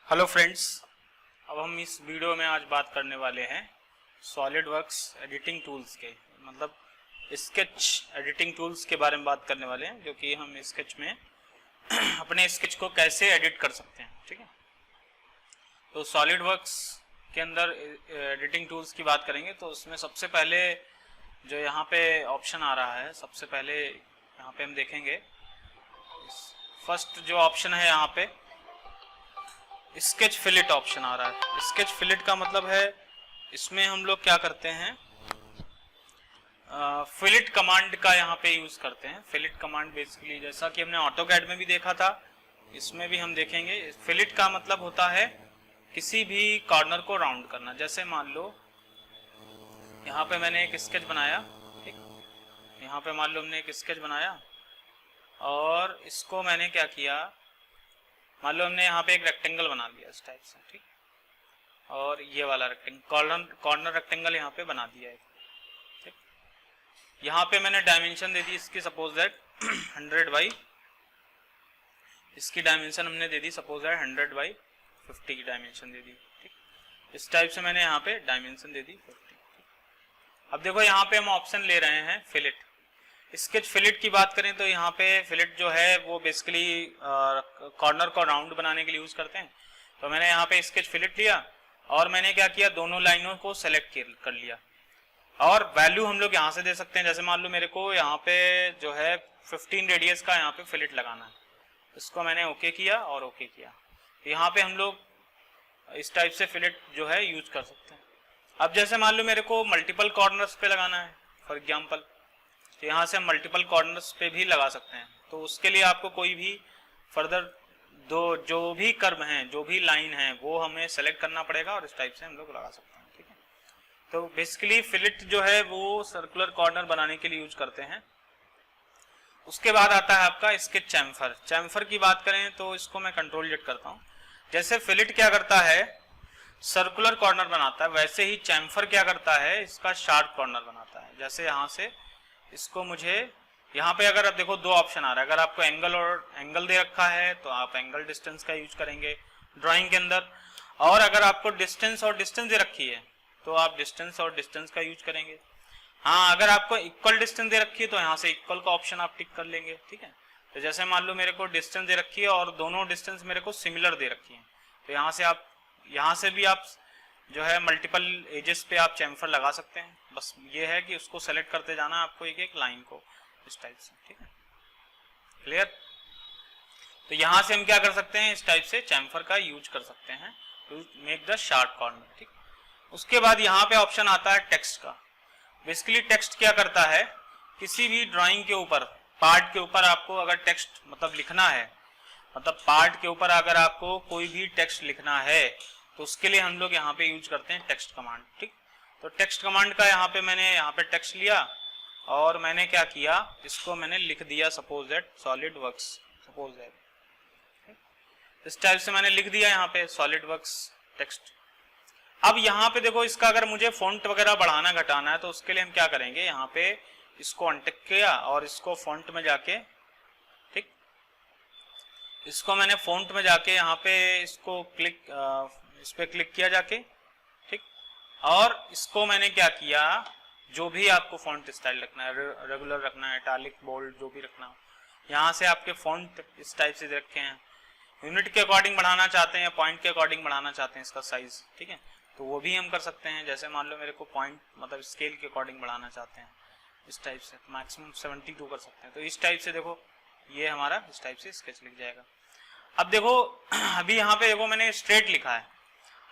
Hello friends, अब हम इस वीडियो में आज बात करने वाले हैं सॉलिडवर्क्स एडिटिंग टूल्स के, मतलब स्केच एडिटिंग टूल्स के बारे में बात करने वाले हैं, जो कि हम स्केच में अपने स्केच को कैसे एडिट कर सकते हैं। ठीक है, तो सॉलिडवर्क्स के अंदर एडिटिंग टूल्स की बात करेंगे तो उसमें सबसे पहले जो यहाँ पे ऑप्शन आ रहा है, सबसे पहले यहाँ पे हम देखेंगे फर्स्ट जो ऑप्शन है यहाँ पे स्केच फिलेट ऑप्शन आ रहा है। स्केच फिलेट का मतलब है इसमें हम लोग क्या करते हैं, फिलेट कमांड का यहाँ पे यूज करते हैं। फिलेट कमांड बेसिकली जैसा कि हमने ऑटोकैड में भी देखा था, इसमें भी हम देखेंगे। फिलेट का मतलब होता है किसी भी कॉर्नर को राउंड करना। जैसे मान लो यहाँ पे मैंने एक स्केच बनाया, ठीक, यहाँ पे मान लो हमने एक स्केच बनाया और इसको मैंने क्या किया, मान लो हमने यहाँ पे एक रेक्टेंगल बना दिया इस टाइप से, ठीक, और ये वाला रेक्टेंगल कॉर्नर रेक्टेंगल यहाँ पे बना दिया है, ठीक। यहाँ पे मैंने डायमेंशन दे दी इसकी, सपोज दैट 100 बाई, इसकी डायमेंशन हमने दे दी सपोज दैट 100 बाई 50 की डायमेंशन दे दी, ठीक। इस टाइप से मैंने यहाँ पे डायमेंशन दे दी 50, ठीक। अब देखो यहाँ पे हम ऑप्शन ले रहे हैं फिलेट। स्केच फिलेट की बात करें तो यहाँ पे फिलेट जो है वो बेसिकली कॉर्नर को राउंड बनाने के लिए यूज करते हैं। तो मैंने यहाँ पे स्केच फिलेट लिया और मैंने क्या किया, दोनों लाइनों को सेलेक्ट कर लिया और वैल्यू हम लोग यहाँ से दे सकते हैं। जैसे मान लो मेरे को यहाँ पे जो है 15 रेडियस का यहाँ पे फिलेट लगाना है, इसको मैंने ओके किया और ओके किया। तो यहाँ पे हम लोग इस टाइप से फिलेट जो है यूज कर सकते हैं। अब जैसे मान लो मेरे को मल्टीपल कॉर्नर्स पे लगाना है फॉर एग्जाम्पल, तो यहाँ से हम मल्टीपल कॉर्नर्स पे भी लगा सकते हैं। तो उसके लिए आपको कोई भी फर्दर जो भी कर्व हैं, जो भी लाइन है, वो हमें सेलेक्ट करना पड़ेगा और इस टाइप से हम लोग लगा सकते हैं, ठीक है। तो बेसिकली फिलेट जो है वो सर्कुलर कॉर्नर बनाने के लिए यूज करते हैं। उसके बाद आता है आपका स्केच चैम्फर। चैम्फर की बात करें तो इसको मैं कंट्रोल जेड करता हूँ। जैसे फिलेट क्या करता है, सर्कुलर कॉर्नर बनाता है, वैसे ही चैम्फर क्या करता है, इसका शार्प कॉर्नर बनाता है। जैसे यहाँ से इसको मुझे यहाँ पे अगर आप देखो दो ऑप्शन आ रहा है, अगर आपको एंगल और एंगल दे रखा है तो आप एंगल डिस्टेंस का यूज करेंगे ड्राइंग के अंदर, और अगर आपको डिस्टेंस और डिस्टेंस दे रखी है तो आप डिस्टेंस और डिस्टेंस का यूज करेंगे। हाँ, अगर आपको इक्वल डिस्टेंस दे रखी है तो यहाँ से इक्वल का ऑप्शन आप टिक कर लेंगे, ठीक है। तो जैसे मान लो मेरे को डिस्टेंस दे रखी है और दोनों डिस्टेंस मेरे को सिमिलर दे रखी है, तो यहाँ से भी आप जो है मल्टीपल एजेस पे आप चैम्फर लगा सकते हैं। बस ये है कि उसको सेलेक्ट करते जाना आपको एक एक लाइन को इस टाइप से, ठीक है, क्लियर। तो यहाँ से हम क्या कर सकते हैं, इस टाइप से चैम्फर का यूज कर सकते हैं to make the sharp corner, ठीक। उसके बाद यहाँ पे ऑप्शन आता है टेक्स्ट का। बेसिकली टेक्स्ट क्या करता है, किसी भी ड्राइंग के ऊपर, पार्ट के ऊपर आपको अगर टेक्स्ट मतलब लिखना है, मतलब पार्ट के ऊपर अगर आपको कोई भी टेक्स्ट लिखना है तो उसके लिए हम लोग यहाँ पे यूज करते हैं टेक्स्ट कमांड, ठीक। तो टेक्स्ट कमांड का यहाँ पे मैंने यहाँ पे टेक्स्ट लिया और मैंने क्या किया, इसको मैंने लिख दिया suppose that SolidWorks, suppose that इस टाइप से मैंने लिख दिया यहाँ पे सॉलिडवर्क्स टेक्स्ट। अब यहाँ पे देखो, इसका अगर मुझे फॉन्ट वगैरह बढ़ाना घटाना है तो उसके लिए हम क्या करेंगे, यहाँ पे इसको अनटिक किया और इसको फॉन्ट में जाके, ठीक, इसको मैंने फॉन्ट में जाके यहाँ पे इसको इस पे क्लिक किया जाके, ठीक, और इसको मैंने क्या किया, जो भी आपको फॉन्ट स्टाइल रखना है, रेगुलर रखना है, इटैलिक, बोल्ड, जो भी रखना हो, यहाँ से आपके फॉन्ट इस टाइप से रखे हैं। यूनिट के अकॉर्डिंग बढ़ाना चाहते हैं, पॉइंट के अकॉर्डिंग बढ़ाना चाहते हैं इसका साइज, ठीक है, तो वो भी हम कर सकते हैं। जैसे मान लो मेरे को पॉइंट मतलब स्केल के अकॉर्डिंग बढ़ाना चाहते हैं इस टाइप से, मैक्सिमम 72 कर सकते हैं। तो इस टाइप से देखो ये हमारा इस टाइप से स्केच लिख जाएगा। अब देखो अभी यहाँ पे देखो मैंने स्ट्रेट लिखा है।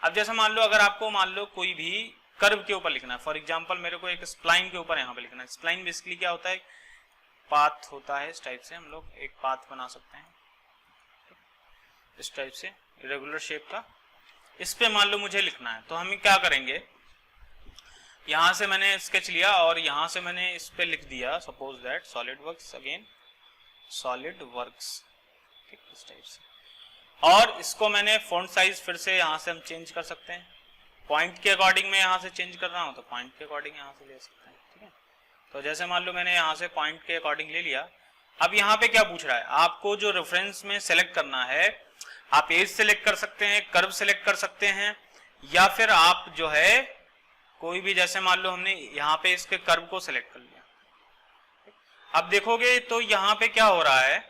अब जैसे मान लो अगर आपको मान लो कोई भी कर्व के ऊपर लिखना है, फॉर एग्जांपल मेरे को एक स्प्लाइन के ऊपर यहाँ पे लिखना है। स्प्लाइन बेसिकली क्या होता है, पाथ होता है, इस टाइप से हम लोग एक पाथ बना सकते हैं इस टाइप से इरेगुलर शेप का। इस पे मान लो मुझे लिखना है तो हम क्या करेंगे, यहाँ से मैंने स्केच लिया और यहाँ से मैंने इस पे लिख दिया suppose that SolidWorks, again SolidWorks, ठीक, इस टाइप से। और इसको मैंने फॉन्ट साइज फिर से यहाँ से हम चेंज कर सकते हैं, पॉइंट के अकॉर्डिंग मैं यहाँ से चेंज कर रहा हूँ तो पॉइंट के अकॉर्डिंग यहाँ से ले सकते हैं, ठीक है। तो जैसे मान लो मैंने यहाँ से पॉइंट के अकॉर्डिंग ले लिया। अब यहाँ पे क्या पूछ रहा है, आपको जो रेफरेंस में सेलेक्ट करना है आप एज सेलेक्ट कर सकते हैं, कर्व सेलेक्ट कर सकते हैं, या फिर आप जो है कोई भी, जैसे मान लो हमने यहाँ पे इसके कर्व को सिलेक्ट कर लिया। अब देखोगे तो यहाँ पे क्या हो रहा है,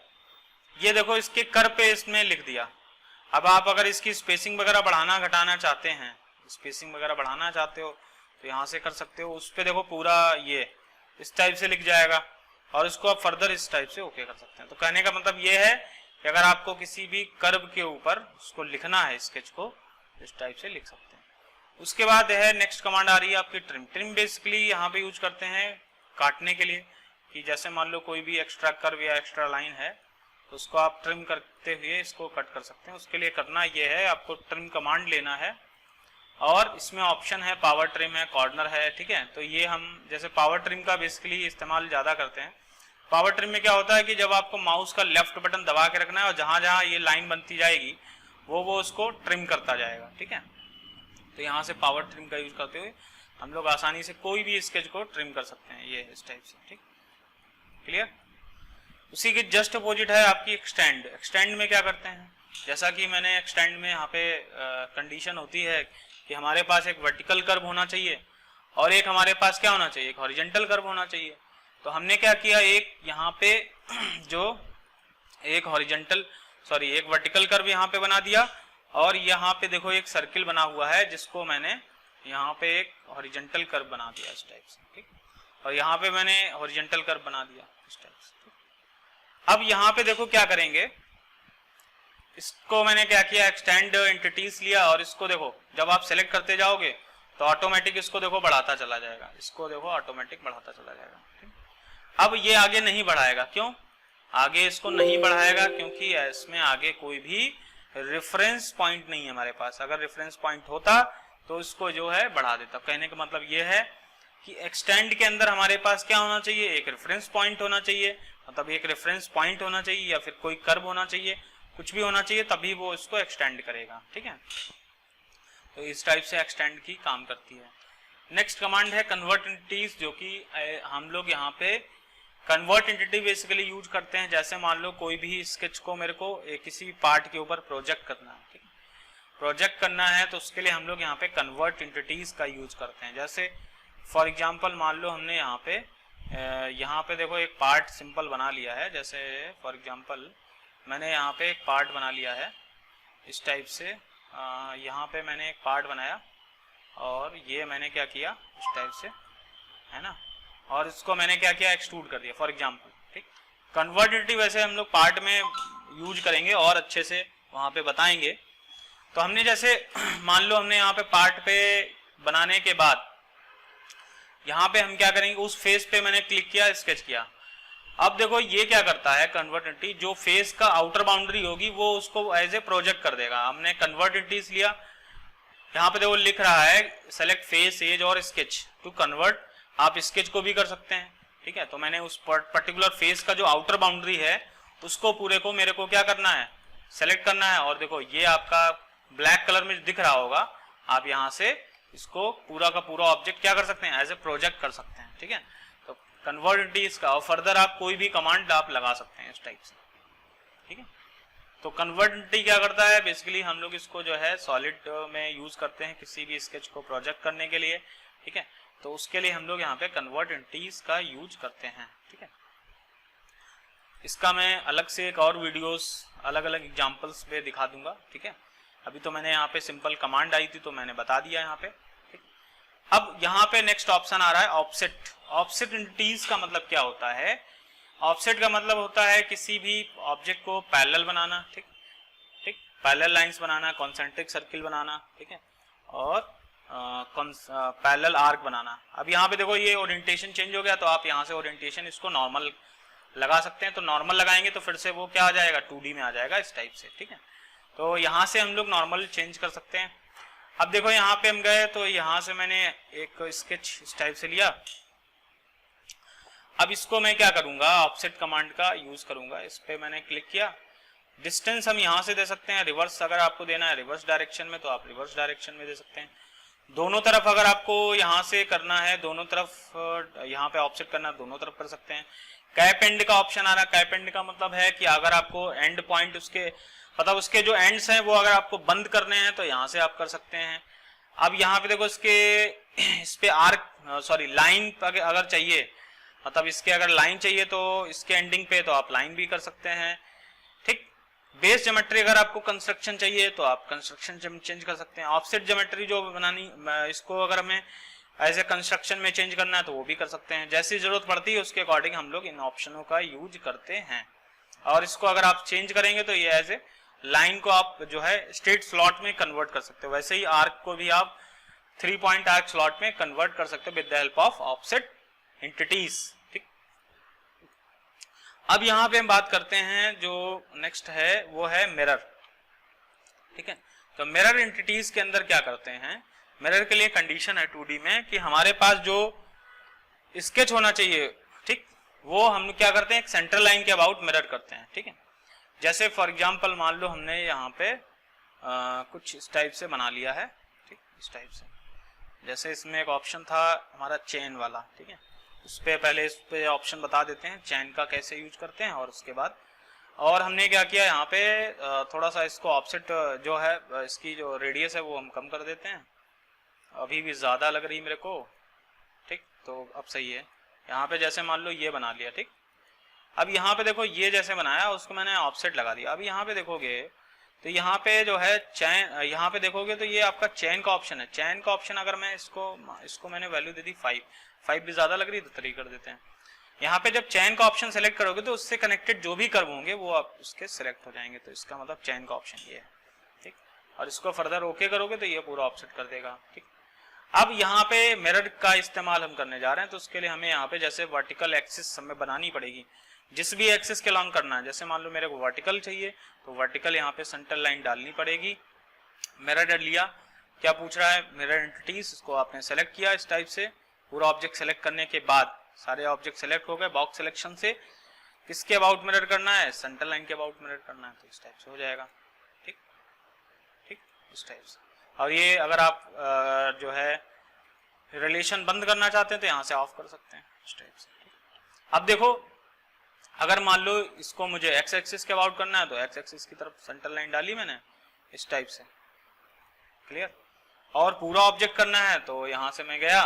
ये देखो इसके कर्व पे इसमें लिख दिया। अब आप अगर इसकी स्पेसिंग वगैरह बढ़ाना घटाना चाहते हैं, स्पेसिंग वगैरह बढ़ाना चाहते हो तो यहाँ से कर सकते हो। उस पे देखो पूरा ये इस टाइप से लिख जाएगा, और इसको आप फर्दर इस टाइप से ओके कर सकते हैं। तो कहने का मतलब ये है कि अगर आपको किसी भी कर्व के ऊपर उसको लिखना है, स्केच को इस टाइप से लिख सकते हैं। उसके बाद है नेक्स्ट कमांड आ रही है आपकी ट्रिम। ट्रिम बेसिकली यहाँ पे यूज करते हैं काटने के लिए, कि जैसे मान लो कोई भी एक्स्ट्रा कर्व या एक्स्ट्रा लाइन है तो उसको आप ट्रिम करते हुए इसको कट कर सकते हैं। उसके लिए करना ये है, आपको ट्रिम कमांड लेना है, और इसमें ऑप्शन है पावर ट्रिम है, कॉर्नर है, ठीक है। तो ये हम जैसे पावर ट्रिम का बेसिकली इस्तेमाल ज़्यादा करते हैं। पावर ट्रिम में क्या होता है कि जब आपको माउस का लेफ्ट बटन दबा के रखना है, और जहाँ जहाँ ये लाइन बनती जाएगी वो उसको ट्रिम करता जाएगा, ठीक है। तो यहाँ से पावर ट्रिम का यूज करते हुए हम लोग आसानी से कोई भी स्केच को ट्रिम कर सकते हैं, ये इस टाइप से, ठीक, क्लियर। उसी के जस्ट अपोजिट है आपकी एक्सटेंड। एक्सटेंड में क्या करते हैं, जैसा कि मैंने एक्सटेंड में यहाँ पे कंडीशन होती है कि हमारे पास एक वर्टिकल कर्व होना चाहिए और एक हमारे पास क्या होना चाहिए, एक हॉरिजॉन्टल कर्व होना चाहिए। तो हमने क्या किया, एक यहाँ पे जो एक एक वर्टिकल कर्व यहाँ पे बना दिया, और यहाँ पे देखो एक सर्किल बना हुआ है जिसको मैंने यहाँ पे एक हॉरिजॉन्टल कर्व बना दिया इस टाइप से, ठीक। और यहाँ पे मैंने हॉरिजॉन्टल कर्व बना दिया इस टाइप से, ठीक। अब यहाँ पे देखो क्या करेंगे, इसको मैंने क्या किया, एक्सटेंड एंटिटीज लिया, और इसको देखो जब आप सेलेक्ट करते जाओगे तो ऑटोमेटिक इसको देखो बढ़ाता चला जाएगा, इसको देखो ऑटोमेटिक बढ़ाता चला जाएगा, ठीक। अब ये आगे नहीं बढ़ाएगा, क्यों आगे इसको नहीं बढ़ाएगा, क्योंकि इसमें आगे कोई भी रेफरेंस पॉइंट नहीं है हमारे पास। अगर रेफरेंस पॉइंट होता तो इसको जो है बढ़ा देता। कहने का मतलब ये है कि एक्सटेंड के अंदर हमारे पास क्या होना चाहिए, एक रेफरेंस पॉइंट होना चाहिए, मतलब एक रेफरेंस पॉइंट होना चाहिए या फिर कोई कर्व होना चाहिए, कुछ भी होना चाहिए, तभी वो इसको एक्सटेंड करेगा, ठीक है। तो इस टाइप से एक्सटेंड की काम करती है। नेक्स्ट कमांड है कन्वर्ट एंटिटीज, जो कि हम लोग यहाँ पे कन्वर्ट एंटिटी बेसिकली यूज करते हैं। जैसे मान लो कोई भी स्केच को मेरे को किसी पार्ट के ऊपर प्रोजेक्ट करना है, ठीक है, प्रोजेक्ट करना है, तो उसके लिए हम लोग यहाँ पे कन्वर्ट एंटिटीज का यूज करते हैं। जैसे फॉर एग्जांपल मान लो हमने यहाँ पे देखो एक पार्ट सिंपल बना लिया है। जैसे फॉर एग्जांपल मैंने यहाँ पे एक पार्ट बना लिया है इस टाइप से, यहाँ पे मैंने एक पार्ट बनाया और ये मैंने क्या किया इस टाइप से, है ना, और इसको मैंने क्या किया, एक्सट्रूड कर दिया फॉर एग्जांपल, ठीक। कन्वर्ट एंटिटी वैसे हम लोग पार्ट में यूज करेंगे और अच्छे से वहाँ पे बताएंगे। तो हमने जैसे मान लो हमने यहाँ पे पार्ट पे बनाने के बाद यहाँ पे हम क्या करेंगे, उस फेस पे मैंने क्लिक किया, स्केच किया। अब देखो ये क्या करता है कन्वर्ट एंटिटी, जो फेस का आउटर बाउंड्री होगी वो उसको एज ए प्रोजेक्ट कर देगा। हमने कन्वर्ट एंटिटीज लिया, यहाँ पे देखो लिख रहा है सेलेक्ट फेस एज और स्केच टू कन्वर्ट, आप स्केच को भी कर सकते हैं, ठीक है। तो मैंने उस पर्टिकुलर फेस का जो आउटर बाउंड्री है उसको पूरे को मेरे को क्या करना है, सेलेक्ट करना है। और देखो ये आपका ब्लैक कलर में दिख रहा होगा, आप यहाँ से इसको पूरा का पूरा ऑब्जेक्ट क्या कर सकते हैं, एज ए प्रोजेक्ट कर सकते हैं, ठीक है। तो कन्वर्ट एंटिटीज का, और फर्दर आप कोई भी कमांड आप लगा सकते हैं इस टाइप से, ठीक है। तो कन्वर्ट एंटिटी क्या करता है, बेसिकली हम लोग इसको जो है सॉलिड में यूज करते हैं किसी भी स्केच को प्रोजेक्ट करने के लिए, ठीक है। तो उसके लिए हम लोग यहाँ पे कन्वर्ट एंटिटीज का यूज करते हैं, ठीक है। इसका मैं अलग से एक और वीडियोस अलग अलग एग्जांपल्स पे दिखा दूंगा, ठीक है। अभी तो मैंने यहाँ पे सिंपल कमांड आई थी तो मैंने बता दिया यहाँ पे, ठीक। अब यहाँ पे नेक्स्ट ऑप्शन आ रहा है ऑफसेट। ऑफसेट एंटिटीज का मतलब क्या होता है, ऑफसेट का मतलब होता है किसी भी ऑब्जेक्ट को पैरेलल बनाना, ठीक, पैरेलल लाइंस बनाना, कॉन्सेंट्रिक सर्किल बनाना, ठीक है, और पैरेलल आर्क बनाना। अब यहाँ पे देखो ये ओरिएंटेशन चेंज हो गया, तो आप यहाँ से ओरिएंटेशन इसको नॉर्मल लगा सकते हैं। तो नॉर्मल लगाएंगे तो फिर से वो क्या आ जाएगा, 2D में आ जाएगा इस टाइप से, ठीक है। तो यहाँ से हम लोग नॉर्मल चेंज कर सकते हैं। अब देखो यहाँ पे हम गए तो यहाँ से मैंने एक स्केच इस टाइप से लिया। अब इसको मैं क्या करूंगा, ऑफसेट कमांड का यूज करूंगा। इस पे मैंने क्लिक किया, डिस्टेंस हम यहाँ से दे सकते हैं, रिवर्स अगर आपको देना है रिवर्स डायरेक्शन में तो आप रिवर्स डायरेक्शन में दे सकते हैं। दोनों तरफ अगर आपको यहाँ से करना है, दोनों तरफ यहाँ पे ऑफसेट करना है, दोनों तरफ कर सकते हैं। कैप एंड का ऑप्शन आ रहा है। कैप एंड का मतलब है कि अगर आपको एंड पॉइंट उसके मतलब उसके जो एंड्स हैं वो अगर आपको बंद करने हैं तो यहाँ से आप कर सकते हैं। अब यहाँ पे देखो इसके इस पे आर्क सॉरी लाइन अगर चाहिए, मतलब इसके अगर लाइन चाहिए तो इसके एंडिंग पे तो आप लाइन भी कर सकते हैं, ठीक। बेस ज्योमेट्री अगर आपको कंस्ट्रक्शन चाहिए तो आप कंस्ट्रक्शन चेंज कर सकते हैं। ऑफसेट ज्योमेट्री जो बनानी, इसको अगर हमें एज ए कंस्ट्रक्शन में चेंज करना है तो वो भी कर सकते हैं। जैसी जरूरत पड़ती है उसके अकॉर्डिंग हम लोग इन ऑप्शनों का यूज करते हैं। और इसको अगर आप चेंज करेंगे तो ये एज ए लाइन को आप जो है स्ट्रेट स्लॉट में कन्वर्ट कर सकते हो। वैसे ही आर्क को भी आप 3 पॉइंट आर्क स्लॉट में कन्वर्ट कर सकते हो with the help of offset entities, ठीक। अब यहाँ पे हम बात करते हैं, जो नेक्स्ट है वो है मिरर, ठीक है। तो मिरर एंटिटीज के अंदर क्या करते हैं, मिरर के लिए कंडीशन है 2D में कि हमारे पास जो स्केच होना चाहिए, ठीक, वो हम क्या करते हैं एक सेंटर लाइन के अबाउट मिरर करते हैं, ठीक है। जैसे फॉर एग्जांपल मान लो हमने यहाँ पे कुछ इस टाइप से बना लिया है, ठीक, इस टाइप से। जैसे इसमें एक ऑप्शन था हमारा चेन वाला, ठीक है, उस पे पहले इस पे ऑप्शन बता देते हैं चेन का कैसे यूज करते हैं। और उसके बाद और हमने क्या किया यहाँ पे थोड़ा सा इसको ऑफसेट जो है इसकी जो रेडियस है वो हम कम कर देते हैं, अभी भी ज्यादा लग रही मेरे को, ठीक। तो अब सही है। यहाँ पे जैसे मान लो ये बना लिया, ठीक। अब यहाँ पे देखो ये जैसे बनाया उसको मैंने ऑफसेट लगा दिया। अब यहाँ पे देखोगे तो यहाँ पे जो है चैन, यहाँ पे देखोगे तो ये आपका चैन का ऑप्शन है। चैन का ऑप्शन अगर मैं इसको मैंने वैल्यू दे दी 5 भी ज्यादा लग रही है तो 3 कर देते हैं। यहाँ पे जब चैन का ऑप्शन सेलेक्ट करोगे तो उससे कनेक्टेड जो भी कर्व होंगे वो आप उसके सेलेक्ट हो जाएंगे, तो इसका मतलब चैन का ऑप्शन ये है, ठीक। और इसको फर्दर ओके करोगे तो ये पूरा ऑफसेट कर देगा, ठीक। अब यहाँ पे मिरर का इस्तेमाल हम करने जा रहे हैं, तो उसके लिए हमें यहाँ पे जैसे वर्टिकल एक्सिस हमें बनानी पड़ेगी, जिस भी एक्सिस के लॉन्ग करना है। जैसे मान लो मेरे को वर्टिकल चाहिए तो वर्टिकल यहाँ पे सेंटर लाइन डालनी पड़ेगी। मिरर डाल लिया, क्या पूछ रहा है मिरर एंटिटीज, इसको आपने सेलेक्ट किया इस टाइप से। पूरा ऑब्जेक्ट सेलेक्ट करने के बाद सारे ऑब्जेक्ट सेलेक्ट हो गए, बॉक्स सिलेक्शन से किसके अबाउट मिरर करना है, सेंटर लाइन के अबाउट मिरर करना है, तो इस टाइप से हो जाएगा, ठीक, ठीक, इस टाइप से। और ये अगर आप जो है रिलेशन बंद करना चाहते हैं तो यहाँ से ऑफ कर सकते हैं इस टाइप से, ठीक। अब देखो अगर मान लो इसको मुझे एक्स एक्सिस के अबाउट करना है तो एक्स एक्सिस की तरफ सेंटर लाइन डाली मैंने इस टाइप से, क्लियर। और पूरा ऑब्जेक्ट करना है तो यहाँ से मैं गया,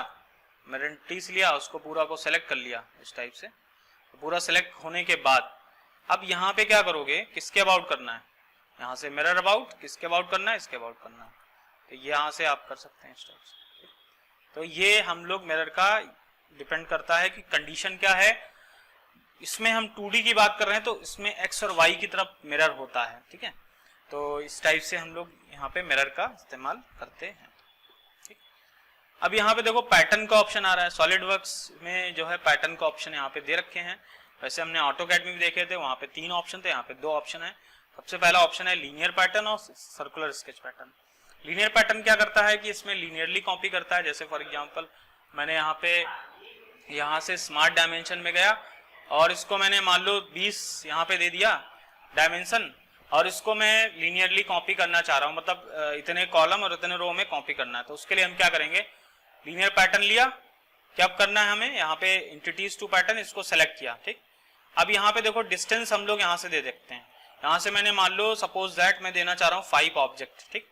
मैंने एंटिटीज लिया, उसको पूरा को सेलेक्ट कर लिया इस टाइप से। तो पूरा सेलेक्ट होने के बाद अब यहाँ पे क्या करोगे, किसके अबाउट करना है, यहाँ से मिरर अबाउट, किसके अबाउट करना है, इसके अबाउट करना है, तो यहाँ से आप कर सकते हैं इस टाइप से। तो ये हम लोग मिरर का डिपेंड करता है कि कंडीशन क्या है। इसमें हम 2D की बात कर रहे हैं तो इसमें x और y की तरफ मिरर होता है, ठीक है। तो इस टाइप से हम लोग यहाँ पे मिरर का इस्तेमाल करते हैं, ठीक। अब यहाँ पे देखो पैटर्न का ऑप्शन आ रहा है। सॉलिड वर्क्स में जो है पैटर्न का ऑप्शन यहाँ पे दे रखे हैं। वैसे हमने ऑटोकैड में भी देखे थे, वहाँ पे 3 ऑप्शन थे, यहाँ पे 2 ऑप्शन है। सबसे पहला ऑप्शन है लीनियर पैटर्न और circular sketch pattern. Linear pattern क्या करता है कि इसमें लीनियरली कॉपी करता है। जैसे फॉर एग्जांपल मैंने यहाँ से स्मार्ट डायमेंशन में गया और इसको मैंने मान लो 20 यहाँ पे दे दिया डायमेंशन, और इसको मैं लीनियरली कॉपी करना चाह रहा हूँ, मतलब इतने कॉलम और इतने रो में कॉपी करना है। तो उसके लिए हम क्या करेंगे, लीनियर पैटर्न लिया, क्या करना है हमें यहाँ पे एंटिटीज टू पैटर्न, इसको सेलेक्ट किया, ठीक। अब यहाँ पे देखो डिस्टेंस हम लोग यहाँ से दे देखते हैं। यहाँ से मैंने मान लो सपोज दैट मैं देना चाह रहा हूँ 5 ऑब्जेक्ट, ठीक।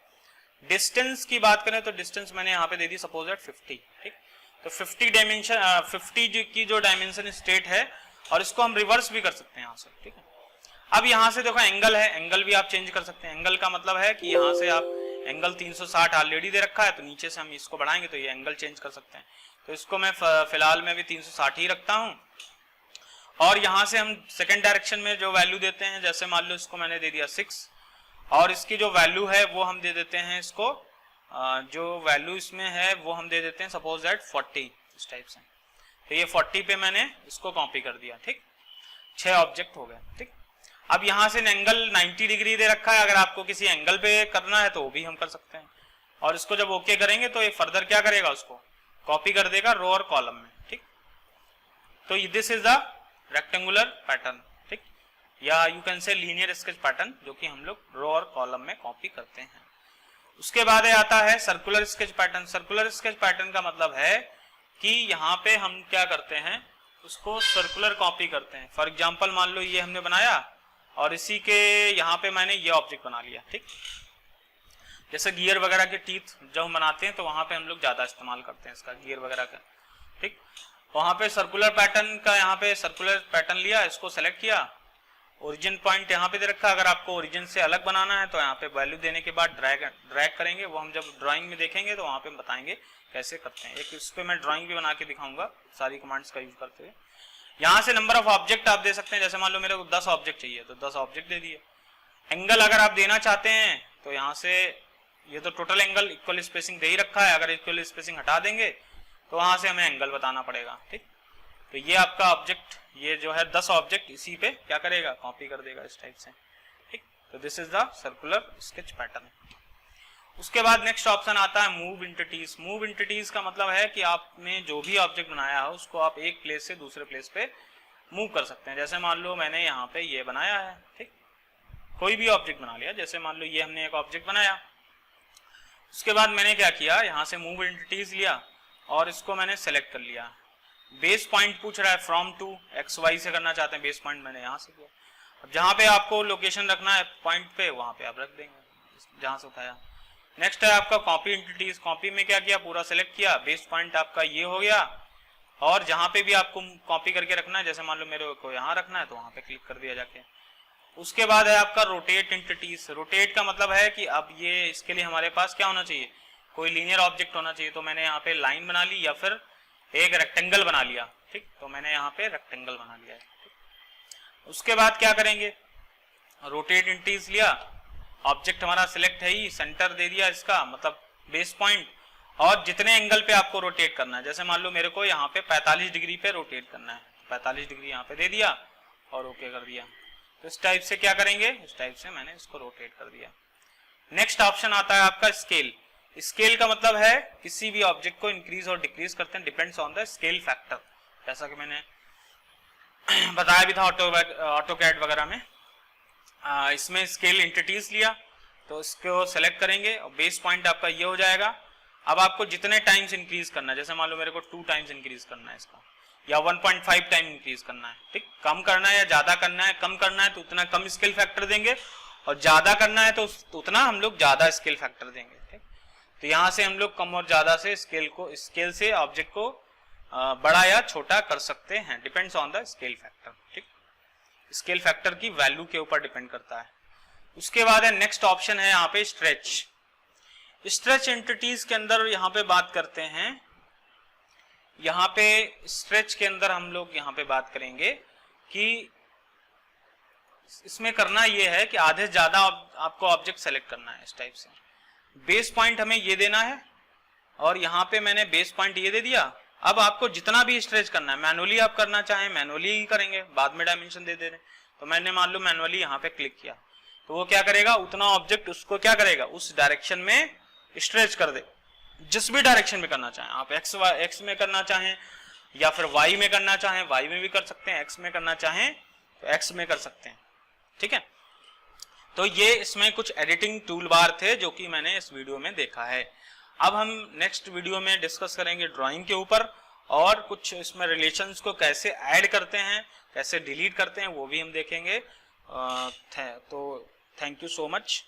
डिस्टेंस की बात करें तो डिस्टेंस मैंने यहाँ पे दे दी सपोज दैट 50, ठीक। तो 50 डायमेंशन 50 की जो डायमेंशन स्टेट है, और इसको हम रिवर्स भी कर सकते हैं यहाँ से, ठीक है। अब यहाँ से देखो एंगल है, एंगल भी आप चेंज कर सकते हैं। एंगल का मतलब है कि यहाँ से आप एंगल 360 ऑलरेडी दे रखा है, तो नीचे से हम इसको बढ़ाएंगे तो ये एंगल चेंज कर सकते हैं। तो इसको मैं फिलहाल में भी 360 ही रखता हूँ। और यहाँ से हम सेकेंड डायरेक्शन में जो वैल्यू देते हैं, जैसे मान लो इसको मैंने दे दिया 6, और इसकी जो वैल्यू है वो हम दे देते हैं इसको, जो वैल्यू इसमें है वो हम दे देते हैं सपोज दैट 40 इस टाइप से। तो ये 40 पे मैंने इसको कॉपी कर दिया, ठीक। 6 ऑब्जेक्ट हो गए, ठीक। अब यहाँ से एंगल 90 डिग्री दे रखा है, अगर आपको किसी एंगल पे करना है तो वो भी हम कर सकते हैं। और इसको जब ओके करेंगे तो ये फर्दर क्या करेगा, उसको कॉपी कर देगा रो और कॉलम में, ठीक। तो this is the rectangular pattern, ठीक, या you can say linear sketch pattern, जो कि हम लोग रो और कॉलम में कॉपी करते हैं। उसके बाद आता है circular sketch pattern. Circular sketch pattern का मतलब है कि यहाँ पे हम क्या करते हैं, उसको सर्कुलर कॉपी करते हैं। फॉर एग्जांपल मान लो ये हमने बनाया और इसी के यहाँ पे मैंने ये ऑब्जेक्ट बना लिया। ठीक, जैसे गियर वगैरह के टीथ जब हम बनाते हैं तो वहां पे हम लोग ज्यादा इस्तेमाल करते हैं इसका, गियर वगैरह का। ठीक, वहां पे सर्कुलर पैटर्न का, यहाँ पे सर्कुलर पैटर्न लिया, इसको सेलेक्ट किया, ओरिजिन पॉइंट यहाँ पे दे रखा। अगर आपको ओरिजिन से अलग बनाना है तो यहाँ पे वैल्यू देने के बाद ड्रैग करेंगे, वो हम जब ड्राइंग में देखेंगे तो वहां पे बताएंगे कैसे करते हैं। एक इस पे मैं ड्राइंग भी बना के दिखाऊंगा सारी कमांड्स का यूज करते हुए। यहाँ से नंबर ऑफ ऑब्जेक्ट आप दे सकते हैं, जैसे मान लो मेरे को 10 ऑब्जेक्ट चाहिए तो 10 ऑब्जेक्ट दे दिए। एंगल अगर आप देना चाहते हैं तो यहाँ से, ये तो टोटल एंगल इक्वल स्पेसिंग दे ही रखा है, अगर इक्वल स्पेसिंग हटा देंगे तो वहां से हमें एंगल बताना पड़ेगा। ठीक, तो ये आपका ऑब्जेक्ट, ये जो है 10 ऑब्जेक्ट इसी पे क्या करेगा, कॉपी कर देगा इस टाइप से। ठीक, तो this is the circular sketch pattern. उसके बाद नेक्स्ट ऑप्शन आता है मूव एंटिटीज। मूव एंटिटीज का मतलब है कि आपने जो भी ऑब्जेक्ट बनाया है उसको आप एक प्लेस से दूसरे प्लेस पे मूव कर सकते हैं। जैसे मान लो मैंने यहाँ पे ये बनाया है, ठीक, कोई भी ऑब्जेक्ट बना लिया, जैसे मान लो ये हमने एक ऑब्जेक्ट बनाया। उसके बाद मैंने क्या किया, यहाँ से मूव एंटिटीज लिया और इसको मैंने सेलेक्ट कर लिया। बेस पॉइंट पूछ रहा है फ्रॉम टू, एक्स वाई से करना चाहते हैं, बेस पॉइंट मैंने यहाँ से किया। अब जहाँ पे आपको लोकेशन रखना है पॉइंट पे, वहां पे आप रख देंगे जहां से उठाया। नेक्स्ट है आपका कॉपी एंटिटीज। कॉपी में क्या किया, पूरा सेलेक्ट किया, बेस पॉइंट आपका ये हो गया, और जहां पे भी आपको कॉपी करके रखना है, जैसे मान लो मेरे को यहाँ रखना है तो वहां पे क्लिक कर दिया जाके। उसके बाद है आपका रोटेट एंटिटीज। रोटेट का मतलब है कि अब ये, इसके लिए हमारे पास क्या होना चाहिए, कोई लीनियर ऑब्जेक्ट होना चाहिए। तो मैंने यहाँ पे लाइन बना ली या फिर एक रेक्टेंगल बना लिया। ठीक, तो मैंने यहाँ पे रेक्टेंगल बना लिया है। उसके बाद क्या करेंगे, रोटेट एंटिटीज लिया, ऑब्जेक्ट हमारा सिलेक्ट है ही, सेंटर दे दिया इसका, मतलब बेस पॉइंट, और जितने एंगल पे आपको रोटेट करना है, जैसे मान लो मेरे को यहाँ पे 45 डिग्री पे रोटेट करना है, 45 डिग्री यहाँ पे दे दिया और ओके कर दिया। तो इस टाइप से क्या करेंगे, इस टाइप से मैंने इसको रोटेट कर दिया। नेक्स्ट ऑप्शन आता है आपका स्केल। स्केल का मतलब है किसी भी ऑब्जेक्ट को इंक्रीज और डिक्रीज करते हैं, depends on the scale factor, जैसा कि मैंने बताया भी था ऑटोकैड वगैरह में। इसमें स्केल एंटिटीज लिया तो इसको सेलेक्ट करेंगे और बेस पॉइंट आपका ये हो जाएगा। अब आपको जितने टाइम्स इंक्रीज करना है, जैसे मान लो मेरे को 2 टाइम्स इंक्रीज करना है इसका, या 1.5 टाइम इंक्रीज करना है। ठीक, कम करना है या ज्यादा करना है, कम करना है तो उतना कम स्केल फैक्टर देंगे, और ज्यादा करना है तो उतना हम लोग ज्यादा स्केल फैक्टर देंगे। ठीक, तो यहाँ से हम लोग कम और ज्यादा से स्केल से ऑब्जेक्ट को बड़ा या छोटा कर सकते हैं, depends on the scale factor. ठीक, स्केल फैक्टर की वैल्यू के ऊपर डिपेंड करता है। उसके बाद है नेक्स्ट ऑप्शन है यहाँ पे स्ट्रेच। स्ट्रेच एंटिटीज के अंदर यहाँ पे बात करते हैं, यहाँ पे स्ट्रेच के अंदर हम लोग यहाँ पे बात करेंगे कि इसमें करना ये है कि आधे से ज्यादा आपको ऑब्जेक्ट सेलेक्ट करना है। इस टाइप से बेस पॉइंट हमें ये देना है, और यहाँ पे मैंने बेस पॉइंट ये दे दिया। अब आपको जितना भी स्ट्रेच करना है, मैनुअली आप करना चाहें मैनुअली ही करेंगे, बाद में डायमेंशन दे दे रहे। तो मैंने मान लो मैनुअली यहाँ पे क्लिक किया तो वो क्या करेगा, उतना ऑब्जेक्ट उसको क्या करेगा, उस डायरेक्शन में स्ट्रेच कर दे। जिस भी डायरेक्शन में करना चाहें आप, एक्स में करना चाहें या फिर वाई में करना चाहें, वाई में भी कर सकते हैं, एक्स में करना चाहें तो एक्स में कर सकते हैं। ठीक है, तो ये इसमें कुछ एडिटिंग टूल बार थे जो कि मैंने इस वीडियो में देखा है। अब हम नेक्स्ट वीडियो में डिस्कस करेंगे ड्राइंग के ऊपर, और कुछ इसमें रिलेशंस को कैसे ऐड करते हैं, कैसे डिलीट करते हैं, वो भी हम देखेंगे। तो थैंक यू सो मच।